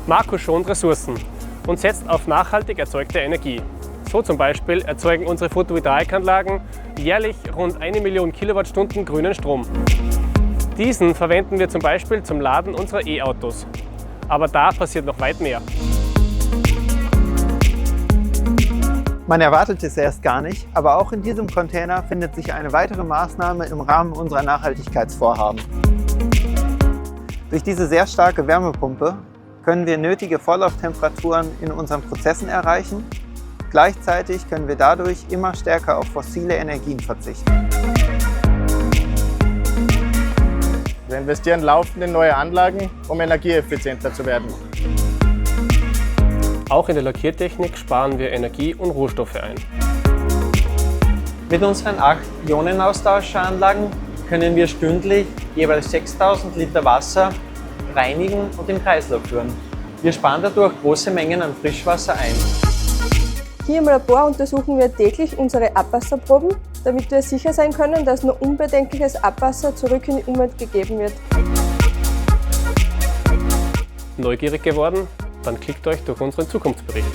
Marco schont Ressourcen und setzt auf nachhaltig erzeugte Energie. So zum Beispiel erzeugen unsere Photovoltaikanlagen jährlich rund 1 Million Kilowattstunden grünen Strom. Diesen verwenden wir zum Beispiel zum Laden unserer E-Autos. Aber da passiert noch weit mehr. Man erwartet es erst gar nicht, aber auch in diesem Container findet sich eine weitere Maßnahme im Rahmen unserer Nachhaltigkeitsvorhaben. Durch diese sehr starke Wärmepumpe können wir nötige Vorlauftemperaturen in unseren Prozessen erreichen. Gleichzeitig können wir dadurch immer stärker auf fossile Energien verzichten. Wir investieren laufend in neue Anlagen, um energieeffizienter zu werden. Auch in der Lackiertechnik sparen wir Energie und Rohstoffe ein. Mit unseren 8 Ionenaustauscheranlagen können wir stündlich jeweils 6000 Liter Wasser reinigen und im Kreislauf führen. Wir sparen dadurch große Mengen an Frischwasser ein. Hier im Labor untersuchen wir täglich unsere Abwasserproben, damit wir sicher sein können, dass nur unbedenkliches Abwasser zurück in die Umwelt gegeben wird. Neugierig geworden? Dann klickt euch durch unseren Zukunftsbericht.